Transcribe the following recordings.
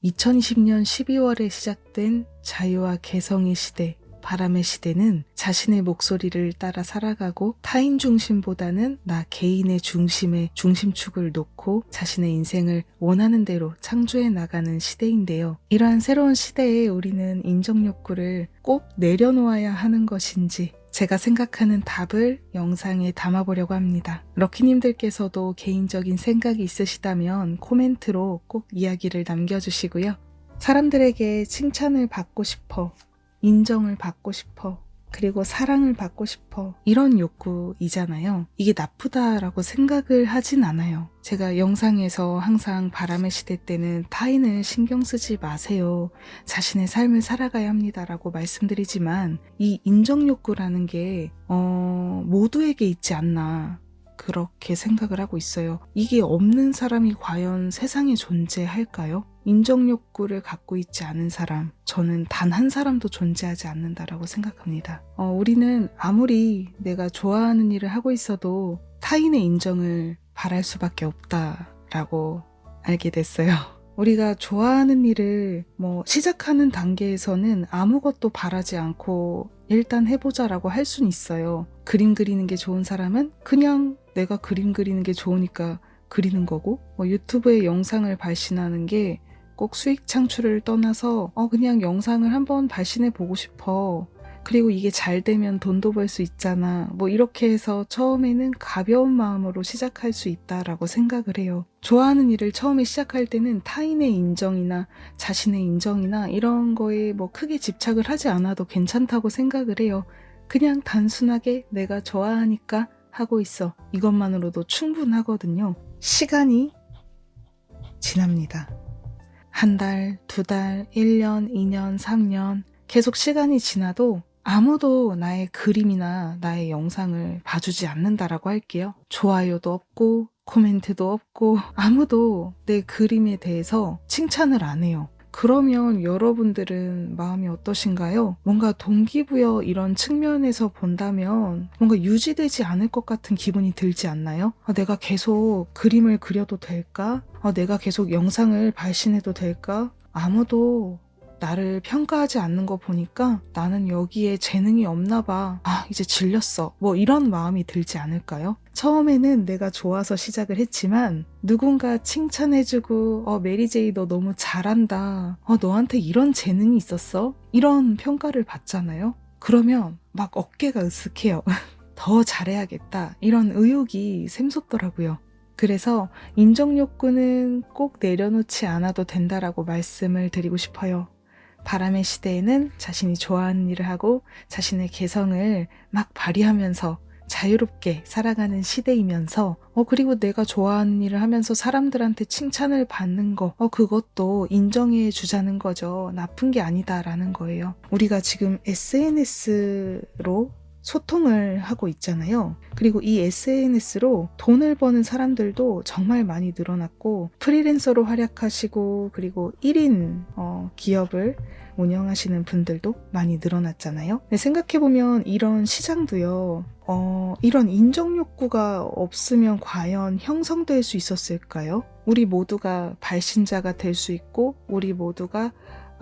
2020년 12월에 시작된 자유와 개성의 시대, 바람의 시대는 자신의 목소리를 따라 살아가고 타인 중심보다는 나 개인의 중심에 중심축을 놓고 자신의 인생을 원하는 대로 창조해 나가는 시대인데요. 이러한 새로운 시대에 우리는 인정 욕구를 꼭 내려놓아야 하는 것인지 제가 생각하는 답을 영상에 담아보려고 합니다. 럭키님들께서도 개인적인 생각이 있으시다면 코멘트로 꼭 이야기를 남겨주시고요. 사람들에게 칭찬을 받고 싶어, 인정을 받고 싶어, 그리고 사랑을 받고 싶어, 이런 욕구이잖아요. 이게 나쁘다라고 생각을 하진 않아요. 제가 영상에서 항상 바람의 시대 때는 타인을 신경 쓰지 마세요, 자신의 삶을 살아가야 합니다라고 말씀드리지만 이 인정 욕구라는 게 모두에게 있지 않나 그렇게 생각을 하고 있어요. 이게 없는 사람이 과연 세상에 존재할까요? 인정 욕구를 갖고 있지 않은 사람, 저는 단 한 사람도 존재하지 않는다라고 생각합니다. 우리는 아무리 내가 좋아하는 일을 하고 있어도 타인의 인정을 바랄 수밖에 없다라고 알게 됐어요. 우리가 좋아하는 일을 시작하는 단계에서는 아무것도 바라지 않고 일단 해보자라고 할 수는 있어요. 그림 그리는 게 좋은 사람은 그냥 내가 그림 그리는 게 좋으니까 그리는 거고, 유튜브에 영상을 발신하는 게 꼭 수익 창출을 떠나서 그냥 영상을 한번 발신해 보고 싶어, 그리고 이게 잘 되면 돈도 벌 수 있잖아, 이렇게 해서 처음에는 가벼운 마음으로 시작할 수 있다라고 생각을 해요. 좋아하는 일을 처음에 시작할 때는 타인의 인정이나 자신의 인정이나 이런 거에 크게 집착을 하지 않아도 괜찮다고 생각을 해요. 그냥 단순하게 내가 좋아하니까 하고 있어, 이것만으로도 충분하거든요. 시간이 지납니다. 한 달, 두 달, 1년, 2년, 3년 계속 시간이 지나도 아무도 나의 그림이나 나의 영상을 봐주지 않는다라고 할게요. 좋아요도 없고 코멘트도 없고 아무도 내 그림에 대해서 칭찬을 안 해요. 그러면 여러분들은 마음이 어떠신가요? 뭔가 동기부여 이런 측면에서 본다면 뭔가 유지되지 않을 것 같은 기분이 들지 않나요? 내가 계속 그림을 그려도 될까? 내가 계속 영상을 발신해도 될까? 아무도 나를 평가하지 않는 거 보니까 나는 여기에 재능이 없나 봐, 이제 질렸어, 이런 마음이 들지 않을까요? 처음에는 내가 좋아서 시작을 했지만 누군가 칭찬해주고 메리제이 너 너무 잘한다, 너한테 이런 재능이 있었어? 이런 평가를 받잖아요. 그러면 막 어깨가 으쓱해요. 더 잘해야겠다, 이런 의욕이 샘솟더라고요. 그래서 인정 욕구는 꼭 내려놓지 않아도 된다라고 말씀을 드리고 싶어요. 바람의 시대에는 자신이 좋아하는 일을 하고 자신의 개성을 막 발휘하면서 자유롭게 살아가는 시대이면서 그리고 내가 좋아하는 일을 하면서 사람들한테 칭찬을 받는 거 그것도 인정해 주자는 거죠. 나쁜 게 아니다라는 거예요. 우리가 지금 SNS로 소통을 하고 있잖아요. 그리고 이 SNS로 돈을 버는 사람들도 정말 많이 늘어났고 프리랜서로 활약하시고 그리고 1인 기업을 운영하시는 분들도 많이 늘어났잖아요. 생각해보면 이런 시장도요, 이런 인정 욕구가 없으면 과연 형성될 수 있었을까요? 우리 모두가 발신자가 될 수 있고 우리 모두가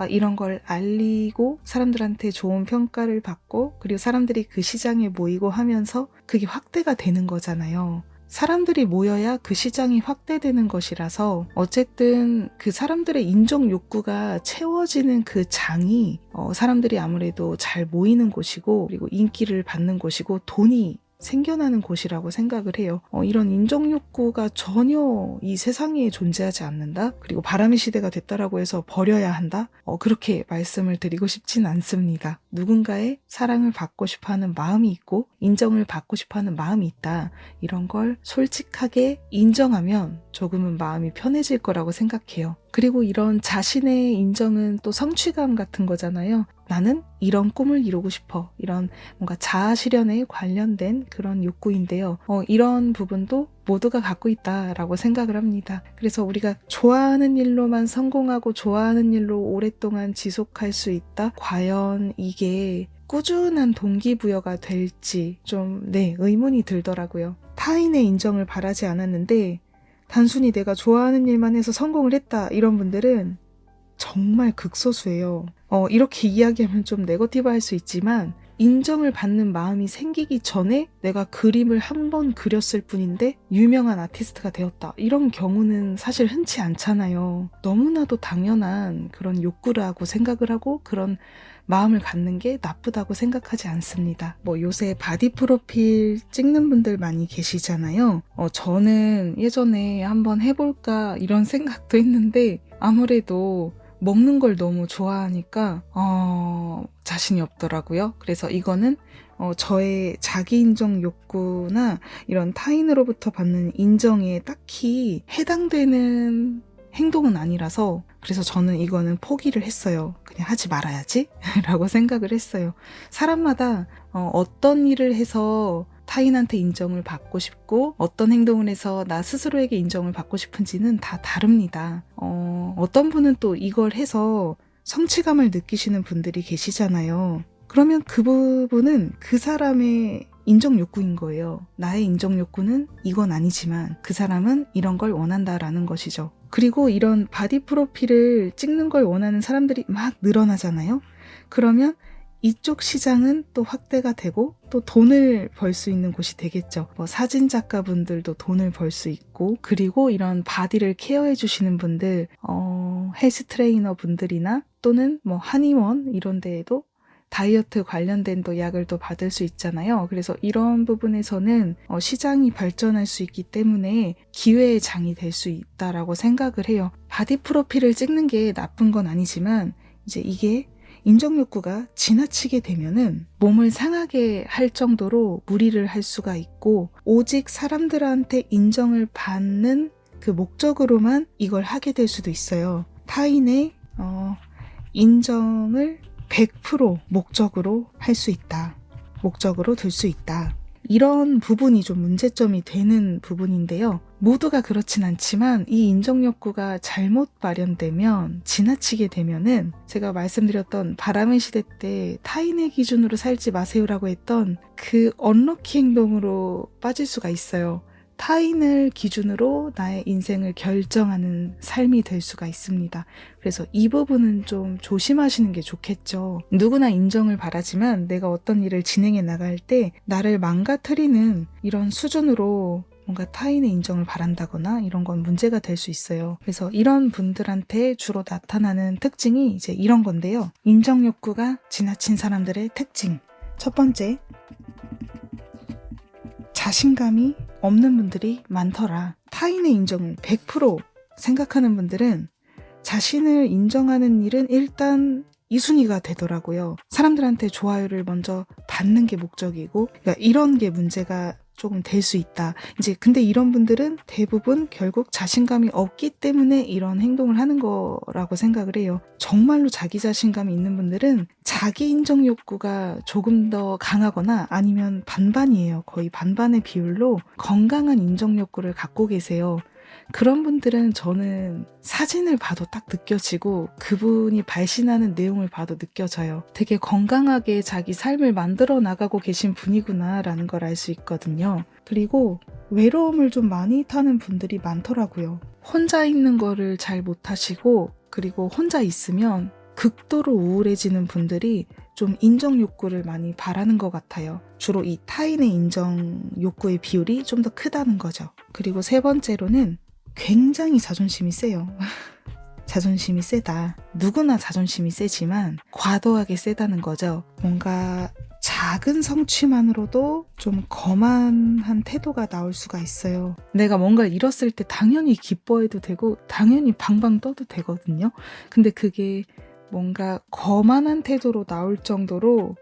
이런 걸 알리고 사람들한테 좋은 평가를 받고 그리고 사람들이 그 시장에 모이고 하면서 그게 확대가 되는 거잖아요. 사람들이 모여야 그 시장이 확대되는 것이라서 어쨌든 그 사람들의 인정 욕구가 채워지는 그 장이 사람들이 아무래도 잘 모이는 곳이고 그리고 인기를 받는 곳이고 돈이 생겨나는 곳이라고 생각을 해요. 이런 인정 욕구가 전혀 이 세상에 존재하지 않는다? 그리고 바람의 시대가 됐다라고 해서 버려야 한다? 그렇게 말씀을 드리고 싶진 않습니다. 누군가의 사랑을 받고 싶어하는 마음이 있고 인정을 받고 싶어하는 마음이 있다. 이런 걸 솔직하게 인정하면 조금은 마음이 편해질 거라고 생각해요. 그리고 이런 자신의 인정은 또 성취감 같은 거잖아요. 나는 이런 꿈을 이루고 싶어. 이런 뭔가 자아 실현에 관련된 그런 욕구인데요. 이런 부분도 모두가 갖고 있다라고 생각을 합니다. 그래서 우리가 좋아하는 일로만 성공하고 좋아하는 일로 오랫동안 지속할 수 있다? 과연 이게 꾸준한 동기부여가 될지 좀 의문이 들더라고요. 타인의 인정을 바라지 않았는데 단순히 내가 좋아하는 일만 해서 성공을 했다, 이런 분들은 정말 극소수예요. 이렇게 이야기하면 좀 네거티브 할 수 있지만 인정을 받는 마음이 생기기 전에 내가 그림을 한 번 그렸을 뿐인데 유명한 아티스트가 되었다. 이런 경우는 사실 흔치 않잖아요. 너무나도 당연한 그런 욕구라고 생각을 하고 그런 마음을 갖는 게 나쁘다고 생각하지 않습니다. 요새 바디 프로필 찍는 분들 많이 계시잖아요. 저는 예전에 한번 해볼까 이런 생각도 했는데 아무래도 먹는 걸 너무 좋아하니까 자신이 없더라고요. 그래서 이거는 저의 자기 인정 욕구나 이런 타인으로부터 받는 인정에 딱히 해당되는 행동은 아니라서 그래서 저는 이거는 포기를 했어요. 그냥 하지 말아야지 라고 생각을 했어요. 사람마다 어떤 일을 해서 타인한테 인정을 받고 싶고 어떤 행동을 해서 나 스스로에게 인정을 받고 싶은지는 다 다릅니다. 어떤 분은 또 이걸 해서 성취감을 느끼시는 분들이 계시잖아요. 그러면 그 부분은 그 사람의 인정 욕구인 거예요. 나의 인정 욕구는 이건 아니지만 그 사람은 이런 걸 원한다라는 것이죠. 그리고 이런 바디 프로필을 찍는 걸 원하는 사람들이 막 늘어나잖아요. 그러면 이쪽 시장은 또 확대가 되고 또 돈을 벌 수 있는 곳이 되겠죠. 사진 작가분들도 돈을 벌 수 있고 그리고 이런 바디를 케어해 주시는 분들 헬스 트레이너 분들이나 또는 한의원 이런 데에도 다이어트 관련된 또 약을 또 받을 수 있잖아요. 그래서 이런 부분에서는 시장이 발전할 수 있기 때문에 기회의 장이 될 수 있다라고 생각을 해요. 바디 프로필을 찍는 게 나쁜 건 아니지만 이제 이게 인정 욕구가 지나치게 되면은 몸을 상하게 할 정도로 무리를 할 수가 있고 오직 사람들한테 인정을 받는 그 목적으로만 이걸 하게 될 수도 있어요. 타인의 인정을 100% 목적으로 할 수 있다. 목적으로 둘 수 있다. 이런 부분이 좀 문제점이 되는 부분인데요. 모두가 그렇진 않지만 이 인정 욕구가 잘못 발현되면 지나치게 되면은 제가 말씀드렸던 바람의 시대 때 타인의 기준으로 살지 마세요라고 했던 그 언럭키 행동으로 빠질 수가 있어요. 타인을 기준으로 나의 인생을 결정하는 삶이 될 수가 있습니다. 그래서 이 부분은 좀 조심하시는 게 좋겠죠. 누구나 인정을 바라지만 내가 어떤 일을 진행해 나갈 때 나를 망가뜨리는 이런 수준으로 뭔가 타인의 인정을 바란다거나 이런 건 문제가 될 수 있어요. 그래서 이런 분들한테 주로 나타나는 특징이 이제 이런 건데요. 인정 욕구가 지나친 사람들의 특징. 첫 번째, 자신감이 없는 분들이 많더라. 타인의 인정을 100% 생각하는 분들은 자신을 인정하는 일은 일단 2순위가 되더라고요. 사람들한테 좋아요를 먼저 받는 게 목적이고, 그러니까 이런 게 문제가 조금 될 수 있다. 이제 근데 이런 분들은 대부분 결국 자신감이 없기 때문에 이런 행동을 하는 거라고 생각을 해요. 정말로 자기 자신감이 있는 분들은 자기 인정 욕구가 조금 더 강하거나 아니면 반반이에요. 거의 반반의 비율로 건강한 인정 욕구를 갖고 계세요. 그런 분들은 저는 사진을 봐도 딱 느껴지고 그분이 발신하는 내용을 봐도 느껴져요. 되게 건강하게 자기 삶을 만들어 나가고 계신 분이구나 라는 걸 알 수 있거든요. 그리고 외로움을 좀 많이 타는 분들이 많더라고요. 혼자 있는 거를 잘 못하시고 그리고 혼자 있으면 극도로 우울해지는 분들이 좀 인정 욕구를 많이 바라는 것 같아요. 주로 이 타인의 인정 욕구의 비율이 좀 더 크다는 거죠. 그리고 세 번째로는 굉장히 자존심이 세요. 자존심이 세다. 누구나 자존심이 세지만 과도하게 세다는 거죠. 뭔가 작은 성취만으로도 좀 거만한 태도가 나올 수가 있어요. 내가 뭔가를 이뤘을 때 당연히 기뻐해도 되고 당연히 방방 떠도 되거든요. 근데 그게 뭔가 거만한 태도로 나올 정도로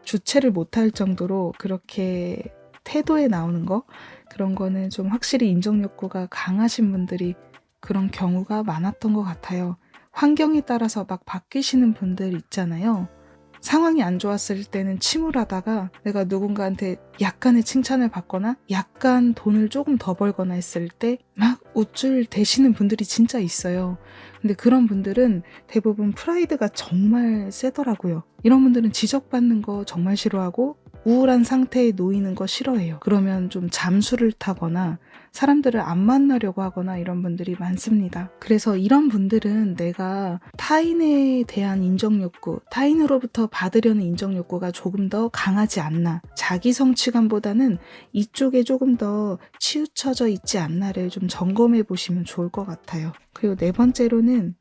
주체를 못할 정도로 그렇게 태도에 나오는 거, 그런 거는 좀 확실히 인정 욕구가 강하신 분들이 그런 경우가 많았던 것 같아요. 환경에 따라서 막 바뀌시는 분들 있잖아요. 상황이 안 좋았을 때는 침울하다가 내가 누군가한테 약간의 칭찬을 받거나 약간 돈을 조금 더 벌거나 했을 때 막 우쭐 대시는 분들이 진짜 있어요. 근데 그런 분들은 대부분 프라이드가 정말 세더라고요. 이런 분들은 지적받는 거 정말 싫어하고 우울한 상태에 놓이는 거 싫어해요. 그러면 좀 잠수를 타거나 사람들을 안 만나려고 하거나 이런 분들이 많습니다. 그래서 이런 분들은 내가 타인에 대한 인정욕구, 타인으로부터 받으려는 인정욕구가 조금 더 강하지 않나, 자기 성취감보다는 이쪽에 조금 더 치우쳐져 있지 않나를 좀 점검해 보시면 좋을 것 같아요. 그리고 네 번째로는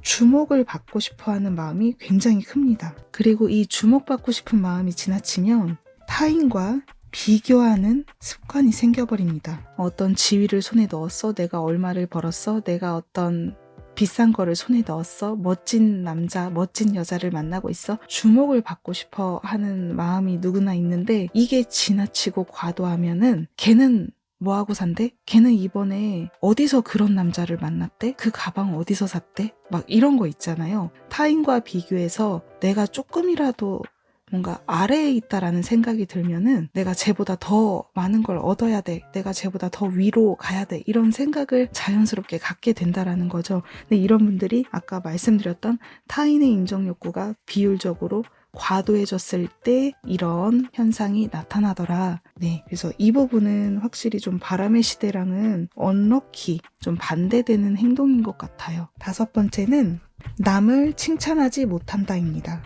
주목을 받고 싶어 하는 마음이 굉장히 큽니다. 그리고 이 주목받고 싶은 마음이 지나치면 타인과 비교하는 습관이 생겨버립니다. 어떤 지위를 손에 넣었어? 내가 얼마를 벌었어? 내가 어떤 비싼 거를 손에 넣었어? 멋진 남자, 멋진 여자를 만나고 있어? 주목을 받고 싶어 하는 마음이 누구나 있는데 이게 지나치고 과도하면은 걔는 뭐하고 산대? 걔는 이번에 어디서 그런 남자를 만났대? 그 가방 어디서 샀대? 막 이런 거 있잖아요. 타인과 비교해서 내가 조금이라도 뭔가 아래에 있다라는 생각이 들면은 내가 쟤보다 더 많은 걸 얻어야 돼. 내가 쟤보다 더 위로 가야 돼. 이런 생각을 자연스럽게 갖게 된다라는 거죠. 근데 이런 분들이 아까 말씀드렸던 타인의 인정욕구가 비율적으로 과도해졌을 때 이런 현상이 나타나더라. 네, 그래서 이 부분은 확실히 좀 바람의 시대랑은 언럭키, 좀 반대되는 행동인 것 같아요. 다섯 번째는 남을 칭찬하지 못한다입니다.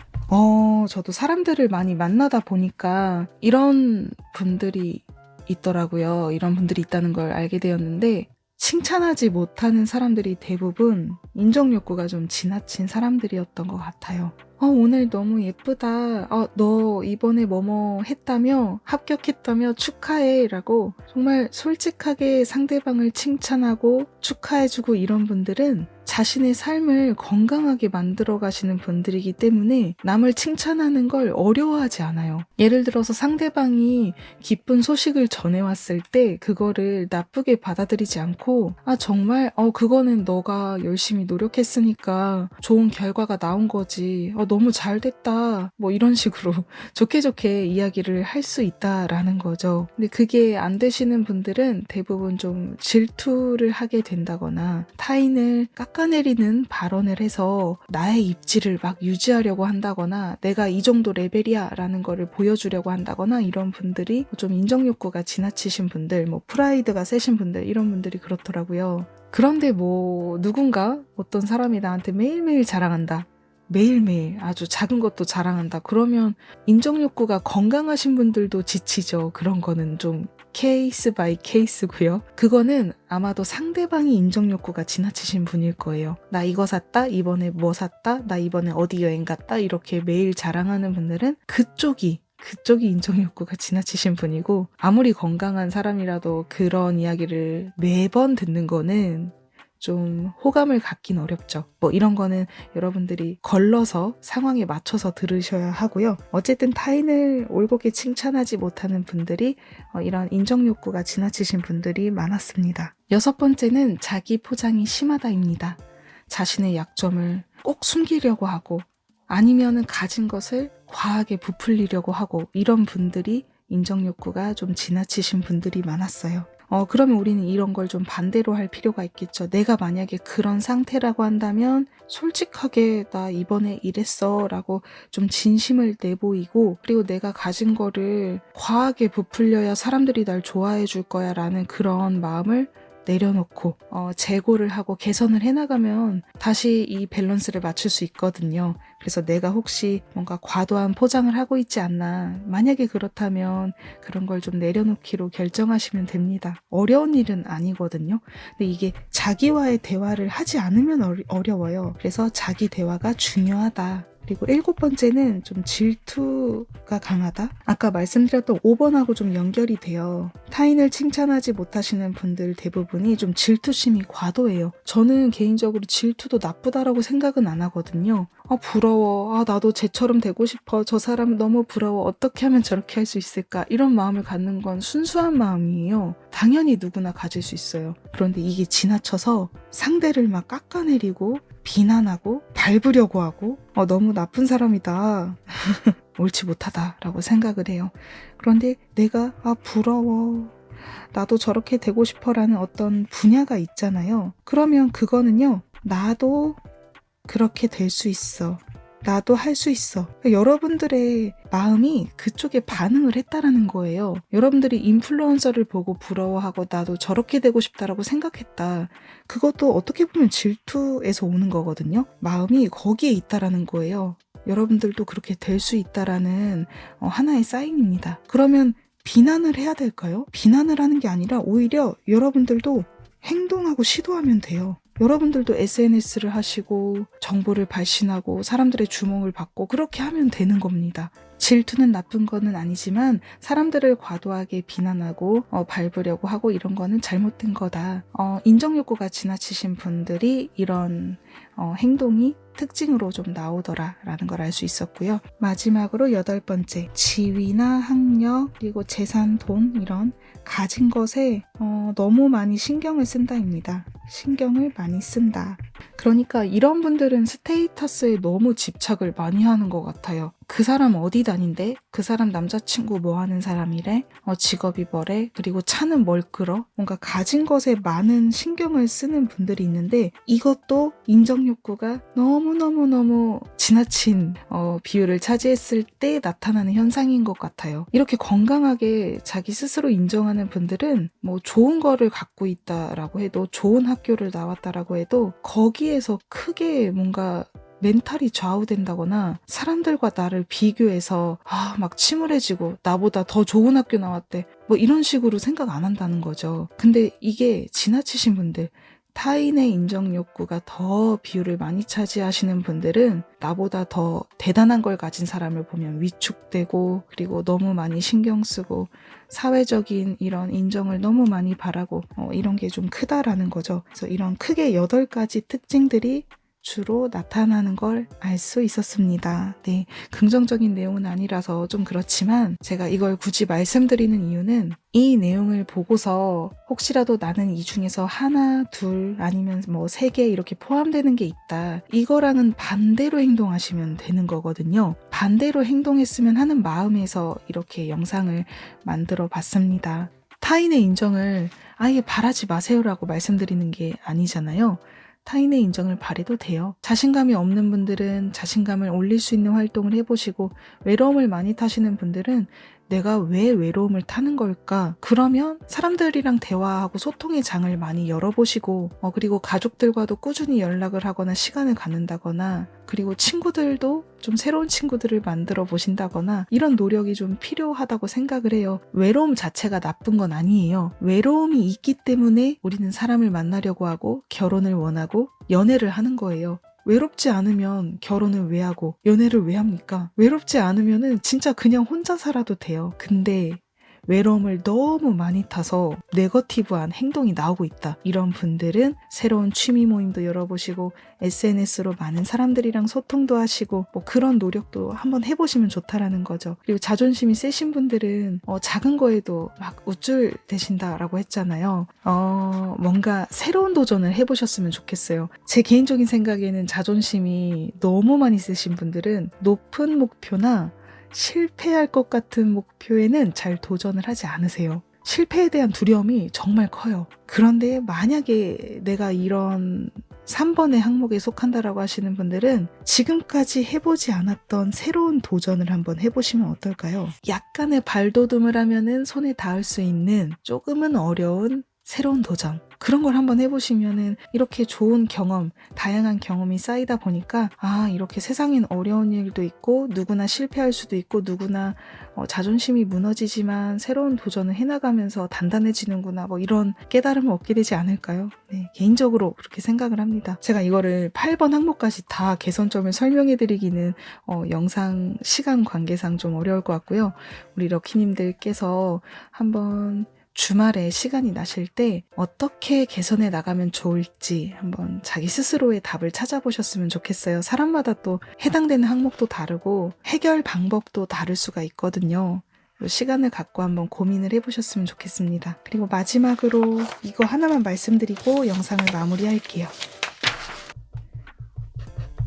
저도 사람들을 많이 만나다 보니까 이런 분들이 있더라고요. 이런 분들이 있다는 걸 알게 되었는데 칭찬하지 못하는 사람들이 대부분 인정욕구가 좀 지나친 사람들이었던 것 같아요. 오늘 너무 예쁘다. 너 이번에 뭐뭐 했다며? 합격했다며? 축하해. 라고 정말 솔직하게 상대방을 칭찬하고 축하해주고 이런 분들은 자신의 삶을 건강하게 만들어 가시는 분들이기 때문에 남을 칭찬하는 걸 어려워하지 않아요. 예를 들어서 상대방이 기쁜 소식을 전해왔을 때 그거를 나쁘게 받아들이지 않고 정말 그거는 너가 열심히 노력했으니까 좋은 결과가 나온 거지. 너무 잘 됐다. 뭐 이런 식으로 좋게 좋게 이야기를 할 수 있다라는 거죠. 근데 그게 안 되시는 분들은 대부분 좀 질투를 하게 된다거나 타인을 깎아내리는 발언을 해서 나의 입지를 막 유지하려고 한다거나 내가 이 정도 레벨이야 라는 거를 보여주려고 한다거나 이런 분들이 좀 인정욕구가 지나치신 분들, 뭐 프라이드가 세신 분들 이런 분들이 그렇더라고요. 그런데 뭐 누군가 어떤 사람이 나한테 매일매일 자랑한다. 매일매일 아주 작은 것도 자랑한다. 그러면 인정욕구가 건강하신 분들도 지치죠. 그런 거는 좀 케이스 바이 케이스고요. 그거는 아마도 상대방이 인정욕구가 지나치신 분일 거예요. 나 이거 샀다, 이번에 뭐 샀다, 나 이번에 어디 여행 갔다 이렇게 매일 자랑하는 분들은 그쪽이 인정욕구가 지나치신 분이고 아무리 건강한 사람이라도 그런 이야기를 매번 듣는 거는 좀 호감을 갖긴 어렵죠. 뭐 이런 거는 여러분들이 걸러서 상황에 맞춰서 들으셔야 하고요. 어쨌든 타인을 올곧게 칭찬하지 못하는 분들이 이런 인정욕구가 지나치신 분들이 많았습니다. 여섯 번째는 자기 포장이 심하다입니다. 자신의 약점을 꼭 숨기려고 하고 아니면은 가진 것을 과하게 부풀리려고 하고 이런 분들이 인정욕구가 좀 지나치신 분들이 많았어요. 그러면 우리는 이런 걸 좀 반대로 할 필요가 있겠죠. 내가 만약에 그런 상태라고 한다면 솔직하게 나 이번에 이랬어 라고 좀 진심을 내보이고 그리고 내가 가진 거를 과하게 부풀려야 사람들이 날 좋아해 줄 거야 라는 그런 마음을 내려놓고 재고를 하고 개선을 해나가면 다시 이 밸런스를 맞출 수 있거든요. 그래서 내가 혹시 뭔가 과도한 포장을 하고 있지 않나 만약에 그렇다면 그런 걸 좀 내려놓기로 결정하시면 됩니다. 어려운 일은 아니거든요. 근데 이게 자기와의 대화를 하지 않으면 어려워요. 그래서 자기 대화가 중요하다. 그리고 일곱 번째는 좀 질투가 강하다. 아까 말씀드렸던 5번하고 좀 연결이 돼요. 타인을 칭찬하지 못하시는 분들 대부분이 좀 질투심이 과도해요. 저는 개인적으로 질투도 나쁘다라고 생각은 안 하거든요. 부러워. 나도 쟤처럼 되고 싶어. 저 사람 너무 부러워. 어떻게 하면 저렇게 할 수 있을까? 이런 마음을 갖는 건 순수한 마음이에요. 당연히 누구나 가질 수 있어요. 그런데 이게 지나쳐서 상대를 막 깎아내리고 비난하고 밟으려고 하고 너무 나쁜 사람이다. 옳지 못하다라고 생각을 해요. 그런데 내가 부러워. 나도 저렇게 되고 싶어라는 어떤 분야가 있잖아요. 그러면 그거는요. 나도 그렇게 될 수 있어. 나도 할 수 있어. 그러니까 여러분들의 마음이 그쪽에 반응을 했다라는 거예요. 여러분들이 인플루언서를 보고 부러워하고 나도 저렇게 되고 싶다라고 생각했다. 그것도 어떻게 보면 질투에서 오는 거거든요. 마음이 거기에 있다라는 거예요. 여러분들도 그렇게 될 수 있다라는 하나의 사인입니다. 그러면 비난을 해야 될까요? 비난을 하는 게 아니라 오히려 여러분들도 행동하고 시도하면 돼요. 여러분들도 SNS를 하시고 정보를 발신하고 사람들의 주목을 받고 그렇게 하면 되는 겁니다. 질투는 나쁜 거는 아니지만 사람들을 과도하게 비난하고 밟으려고 하고 이런 거는 잘못된 거다. 인정욕구가 지나치신 분들이 이런 행동이 특징으로 좀 나오더라라는 걸 알 수 있었고요. 마지막으로 8번째, 지위나 학력 그리고 재산, 돈 이런 가진 것에 너무 많이 신경을 쓴다입니다. 신경을 많이 쓴다. 그러니까 이런 분들은 스테이터스에 너무 집착을 많이 하는 것 같아요. 그 사람 어디 다닌대? 그 사람 남자친구 뭐 하는 사람이래? 직업이 뭐래? 그리고 차는 뭘 끌어? 뭔가 가진 것에 많은 신경을 쓰는 분들이 있는데 이것도 인정욕구가 너무너무너무 지나친 비율을 차지했을 때 나타나는 현상인 것 같아요. 이렇게 건강하게 자기 스스로 인정하는 분들은 뭐 좋은 거를 갖고 있다라고 해도 좋은 학교를 나왔다라고 해도 거기에서 크게 뭔가 멘탈이 좌우된다거나 사람들과 나를 비교해서 막 침울해지고 나보다 더 좋은 학교 나왔대 뭐 이런 식으로 생각 안 한다는 거죠. 근데 이게 지나치신 분들, 타인의 인정 욕구가 더 비율을 많이 차지하시는 분들은 나보다 더 대단한 걸 가진 사람을 보면 위축되고 그리고 너무 많이 신경 쓰고 사회적인 이런 인정을 너무 많이 바라고 이런 게 좀 크다라는 거죠. 그래서 이런 크게 8가지 특징들이 주로 나타나는 걸 알 수 있었습니다. 네, 긍정적인 내용은 아니라서 좀 그렇지만 제가 이걸 굳이 말씀드리는 이유는 이 내용을 보고서 혹시라도 나는 이 중에서 하나, 둘 아니면 뭐 3개 이렇게 포함되는 게 있다. 이거랑은 반대로 행동하시면 되는 거거든요. 반대로 행동했으면 하는 마음에서 이렇게 영상을 만들어 봤습니다. 타인의 인정을 아예 바라지 마세요라고 말씀드리는 게 아니잖아요. 타인의 인정을 바라도 돼요. 자신감이 없는 분들은 자신감을 올릴 수 있는 활동을 해보시고 외로움을 많이 타시는 분들은 내가 왜 외로움을 타는 걸까? 그러면 사람들이랑 대화하고 소통의 장을 많이 열어보시고 그리고 가족들과도 꾸준히 연락을 하거나 시간을 갖는다거나 그리고 친구들도 좀 새로운 친구들을 만들어 보신다거나 이런 노력이 좀 필요하다고 생각을 해요. 외로움 자체가 나쁜 건 아니에요. 외로움이 있기 때문에 우리는 사람을 만나려고 하고 결혼을 원하고 연애를 하는 거예요. 외롭지 않으면 결혼을 왜 하고 연애를 왜 합니까? 외롭지 않으면은 진짜 그냥 혼자 살아도 돼요. 근데 외로움을 너무 많이 타서 네거티브한 행동이 나오고 있다. 이런 분들은 새로운 취미 모임도 열어보시고 SNS로 많은 사람들이랑 소통도 하시고 뭐 그런 노력도 한번 해보시면 좋다라는 거죠. 그리고 자존심이 세신 분들은 작은 거에도 막 우쭐대신다라고 했잖아요. 뭔가 새로운 도전을 해보셨으면 좋겠어요. 제 개인적인 생각에는 자존심이 너무 많이 세신 분들은 높은 목표나 실패할 것 같은 목표에는 잘 도전을 하지 않으세요. 실패에 대한 두려움이 정말 커요. 그런데 만약에 내가 이런 3번의 항목에 속한다라고 하시는 분들은 지금까지 해보지 않았던 새로운 도전을 한번 해보시면 어떨까요? 약간의 발돋움을 하면은 손에 닿을 수 있는 조금은 어려운 새로운 도전, 그런 걸 한번 해보시면은 이렇게 좋은 경험, 다양한 경험이 쌓이다 보니까 이렇게 세상엔 어려운 일도 있고 누구나 실패할 수도 있고 누구나 자존심이 무너지지만 새로운 도전을 해나가면서 단단해지는구나 뭐 이런 깨달음을 얻게 되지 않을까요? 네, 개인적으로 그렇게 생각을 합니다. 제가 이거를 8번 항목까지 다 개선점을 설명해드리기는 영상 시간 관계상 좀 어려울 것 같고요. 우리 럭키님들께서 한번 주말에 시간이 나실 때 어떻게 개선해 나가면 좋을지 한번 자기 스스로의 답을 찾아보셨으면 좋겠어요. 사람마다 또 해당되는 항목도 다르고 해결 방법도 다를 수가 있거든요. 시간을 갖고 한번 고민을 해보셨으면 좋겠습니다. 그리고 마지막으로 이거 하나만 말씀드리고 영상을 마무리할게요.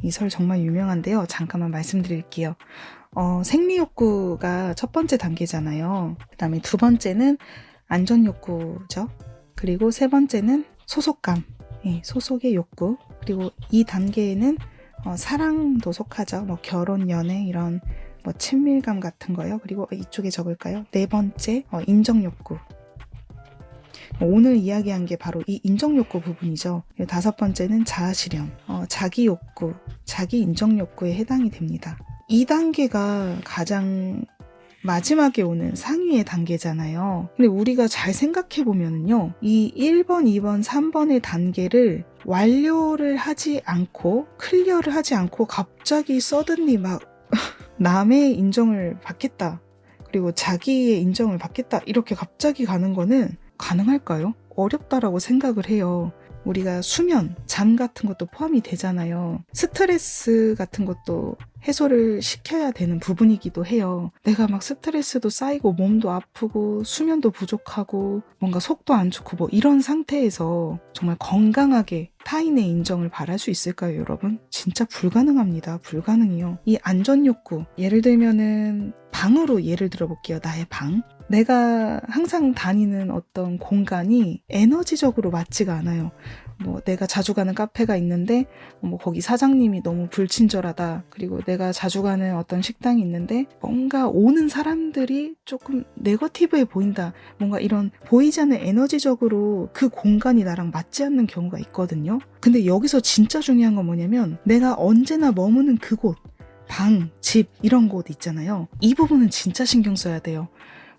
이 설 정말 유명한데요. 잠깐만 말씀드릴게요. 생리욕구가 첫 번째 단계잖아요. 그 다음에 두 번째는 안전욕구죠. 그리고 세 번째는 소속감, 소속의 욕구. 그리고 이 단계에는 사랑도 속하죠. 뭐 결혼, 연애 이런 뭐 친밀감 같은 거요. 그리고 이쪽에 적을까요? 네 번째 인정욕구. 오늘 이야기한 게 바로 이 인정욕구 부분이죠. 다섯 번째는 자아실현, 자기욕구, 자기 인정욕구에 해당이 됩니다. 2단계가 가장 마지막에 오는 상위의 단계잖아요. 근데 우리가 잘 생각해보면요. 이 1번, 2번, 3번의 단계를 완료를 하지 않고 클리어를 하지 않고 갑자기 서든리 막 남의 인정을 받겠다. 그리고 자기의 인정을 받겠다. 이렇게 갑자기 가는 거는 가능할까요? 어렵다라고 생각을 해요. 우리가 수면, 잠 같은 것도 포함이 되잖아요. 스트레스 같은 것도 해소를 시켜야 되는 부분이기도 해요. 내가 막 스트레스도 쌓이고 몸도 아프고 수면도 부족하고 뭔가 속도 안 좋고 뭐 이런 상태에서 정말 건강하게 타인의 인정을 바랄 수 있을까요, 여러분? 진짜 불가능합니다. 불가능해요. 이 안전욕구, 예를 들면은 방으로 예를 들어볼게요. 나의 방. 내가 항상 다니는 어떤 공간이 에너지적으로 맞지가 않아요. 뭐 내가 자주 가는 카페가 있는데 뭐 거기 사장님이 너무 불친절하다. 그리고 내가 자주 가는 어떤 식당이 있는데 뭔가 오는 사람들이 조금 네거티브해 보인다. 뭔가 이런 보이지 않는 에너지적으로 그 공간이 나랑 맞지 않는 경우가 있거든요. 근데 여기서 진짜 중요한 건 뭐냐면 내가 언제나 머무는 그곳, 방, 집 이런 곳 있잖아요. 이 부분은 진짜 신경 써야 돼요.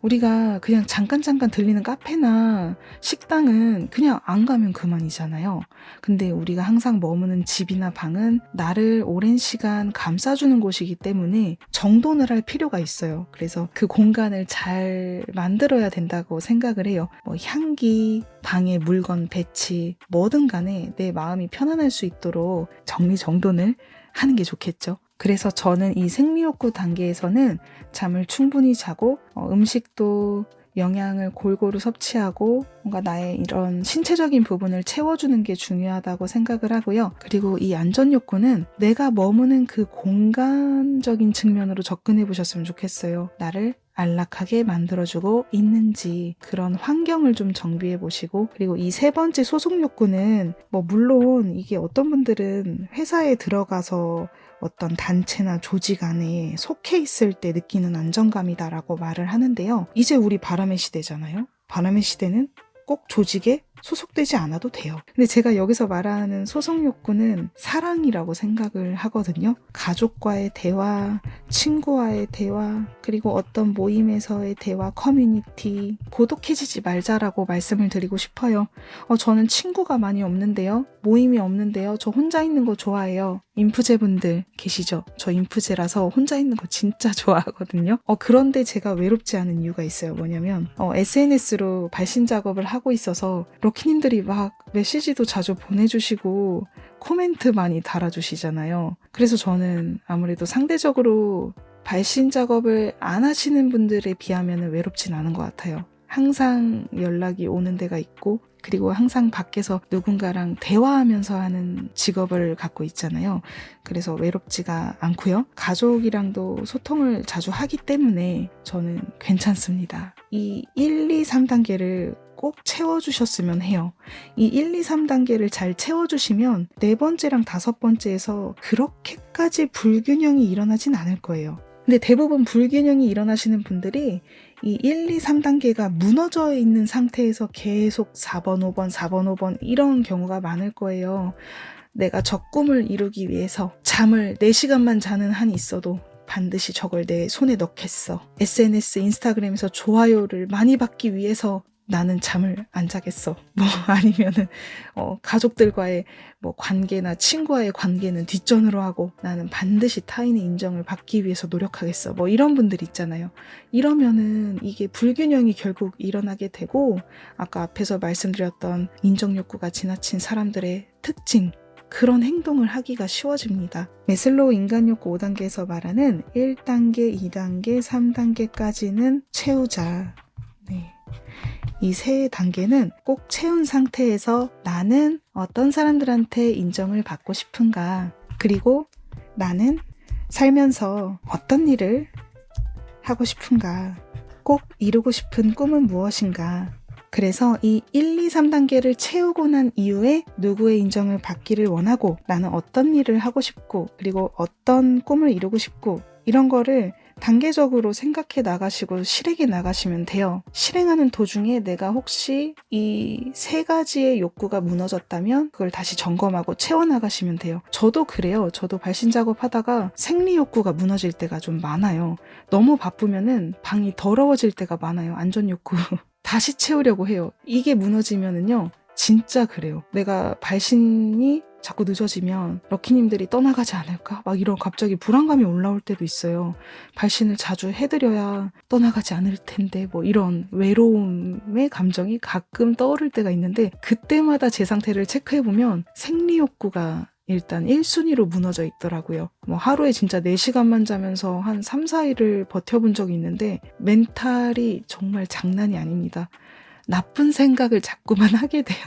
우리가 그냥 잠깐 들리는 카페나 식당은 그냥 안 가면 그만이잖아요. 근데 우리가 항상 머무는 집이나 방은 나를 오랜 시간 감싸주는 곳이기 때문에 정돈을 할 필요가 있어요. 그래서 그 공간을 잘 만들어야 된다고 생각을 해요. 뭐 향기, 방에 물건 배치, 뭐든 간에 내 마음이 편안할 수 있도록 정리정돈을 하는 게 좋겠죠. 그래서 저는 이 생리욕구 단계에서는 잠을 충분히 자고 음식도 영양을 골고루 섭취하고 뭔가 나의 이런 신체적인 부분을 채워주는 게 중요하다고 생각을 하고요. 그리고 이 안전욕구는 내가 머무는 그 공간적인 측면으로 접근해 보셨으면 좋겠어요. 나를 안락하게 만들어주고 있는지 그런 환경을 좀 정비해 보시고, 그리고 이 세 번째 소속욕구는 뭐 물론 이게 어떤 분들은 회사에 들어가서 어떤 단체나 조직 안에 속해 있을 때 느끼는 안정감이다라고 말을 하는데요. 이제 우리 바람의 시대잖아요. 바람의 시대는 꼭 조직에 소속되지 않아도 돼요. 근데 제가 여기서 말하는 소속욕구는 사랑이라고 생각을 하거든요. 가족과의 대화, 친구와의 대화, 그리고 어떤 모임에서의 대화, 커뮤니티, 고독해지지 말자라고 말씀을 드리고 싶어요. 저는 친구가 많이 없는데요. 모임이 없는데요. 저 혼자 있는 거 좋아해요. 인프제분들 계시죠? 저 인프제라서 혼자 있는 거 진짜 좋아하거든요. 그런데 제가 외롭지 않은 이유가 있어요. 뭐냐면 SNS로 발신 작업을 하고 있어서 럭키님들이 막 메시지도 자주 보내주시고 코멘트 많이 달아주시잖아요. 그래서 저는 아무래도 상대적으로 발신 작업을 안 하시는 분들에 비하면 외롭진 않은 것 같아요. 항상 연락이 오는 데가 있고, 그리고 항상 밖에서 누군가랑 대화하면서 하는 직업을 갖고 있잖아요. 그래서 외롭지가 않고요. 가족이랑도 소통을 자주 하기 때문에 저는 괜찮습니다. 이 1, 2, 3단계를 꼭 채워주셨으면 해요. 이 1, 2, 3단계를 잘 채워주시면 네 번째랑 다섯 번째에서 그렇게까지 불균형이 일어나진 않을 거예요. 근데 대부분 불균형이 일어나시는 분들이 이 1, 2, 3단계가 무너져 있는 상태에서 계속 4번, 5번, 4번, 5번 이런 경우가 많을 거예요. 내가 저 꿈을 이루기 위해서 잠을 4시간만 자는 한이 있어도 반드시 저걸 내 손에 넣겠어. SNS, 인스타그램에서 좋아요를 많이 받기 위해서 나는 잠을 안 자겠어. 뭐 아니면은 가족들과의 뭐 관계나 친구와의 관계는 뒷전으로 하고 나는 반드시 타인의 인정을 받기 위해서 노력하겠어. 뭐 이런 분들 있잖아요. 이러면은 이게 불균형이 결국 일어나게 되고, 아까 앞에서 말씀드렸던 인정욕구가 지나친 사람들의 특징, 그런 행동을 하기가 쉬워집니다. 매슬로우 인간욕구 5단계에서 말하는 1단계, 2단계, 3단계까지는 채우자. 네. 이 세 단계는 꼭 채운 상태에서 나는 어떤 사람들한테 인정을 받고 싶은가, 그리고 나는 살면서 어떤 일을 하고 싶은가, 꼭 이루고 싶은 꿈은 무엇인가, 그래서 이 1, 2, 3단계를 채우고 난 이후에 누구의 인정을 받기를 원하고 나는 어떤 일을 하고 싶고 그리고 어떤 꿈을 이루고 싶고 이런 거를 단계적으로 생각해 나가시고 실행해 나가시면 돼요. 실행하는 도중에 내가 혹시 이 3가지의 욕구가 무너졌다면 그걸 다시 점검하고 채워나가시면 돼요. 저도 그래요. 저도 발신 작업하다가 생리 욕구가 무너질 때가 좀 많아요. 너무 바쁘면은 방이 더러워질 때가 많아요. 안전 욕구. 다시 채우려고 해요. 이게 무너지면은요. 진짜 그래요. 내가 발신이 자꾸 늦어지면 럭키님들이 떠나가지 않을까? 막 이런 갑자기 불안감이 올라올 때도 있어요. 발신을 자주 해드려야 떠나가지 않을 텐데 뭐 이런 외로움의 감정이 가끔 떠오를 때가 있는데 그때마다 제 상태를 체크해보면 생리욕구가 일단 1순위로 무너져 있더라고요. 뭐 하루에 진짜 4시간만 자면서 한 3, 4일을 버텨본 적이 있는데 멘탈이 정말 장난이 아닙니다. 나쁜 생각을 자꾸만 하게 돼요.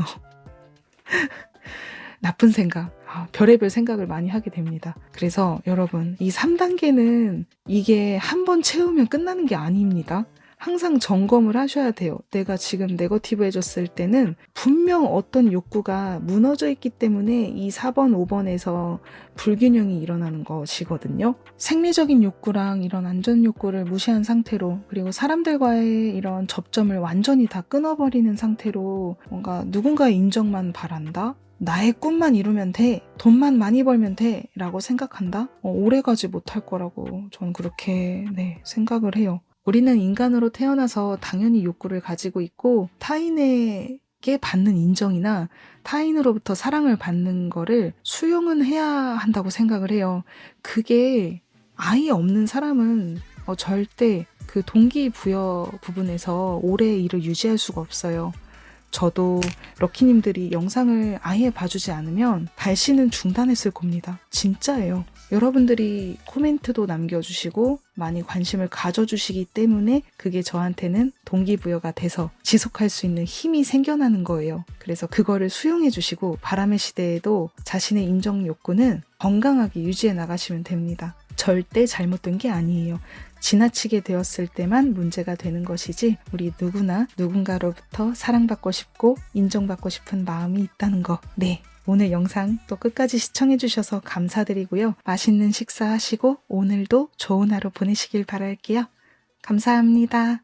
나쁜 생각, 별의별 생각을 많이 하게 됩니다. 그래서 여러분, 이 3단계는 이게 한 번 채우면 끝나는 게 아닙니다. 항상 점검을 하셔야 돼요. 내가 지금 네거티브해졌을 때는 분명 어떤 욕구가 무너져 있기 때문에 이 4번, 5번에서 불균형이 일어나는 것이거든요. 생리적인 욕구랑 이런 안전 욕구를 무시한 상태로 그리고 사람들과의 이런 접점을 완전히 다 끊어버리는 상태로 뭔가 누군가의 인정만 바란다? 나의 꿈만 이루면 돼. 돈만 많이 벌면 돼. 라고 생각한다? 오래가지 못할 거라고 전 그렇게 생각을 해요. 우리는 인간으로 태어나서 당연히 욕구를 가지고 있고 타인에게 받는 인정이나 타인으로부터 사랑을 받는 거를 수용은 해야 한다고 생각을 해요. 그게 아예 없는 사람은 절대 그 동기부여 부분에서 오래 일을 유지할 수가 없어요. 저도 럭키님들이 영상을 아예 봐주지 않으면 발신은 중단했을 겁니다. 진짜예요. 여러분들이 코멘트도 남겨주시고 많이 관심을 가져주시기 때문에 그게 저한테는 동기부여가 돼서 지속할 수 있는 힘이 생겨나는 거예요. 그래서 그거를 수용해 주시고 바람의 시대에도 자신의 인정 욕구는 건강하게 유지해 나가시면 됩니다. 절대 잘못된 게 아니에요. 지나치게 되었을 때만 문제가 되는 것이지 우리 누구나 누군가로부터 사랑받고 싶고 인정받고 싶은 마음이 있다는 거. 오늘 영상 또 끝까지 시청해주셔서 감사드리고요. 맛있는 식사하시고 오늘도 좋은 하루 보내시길 바랄게요. 감사합니다.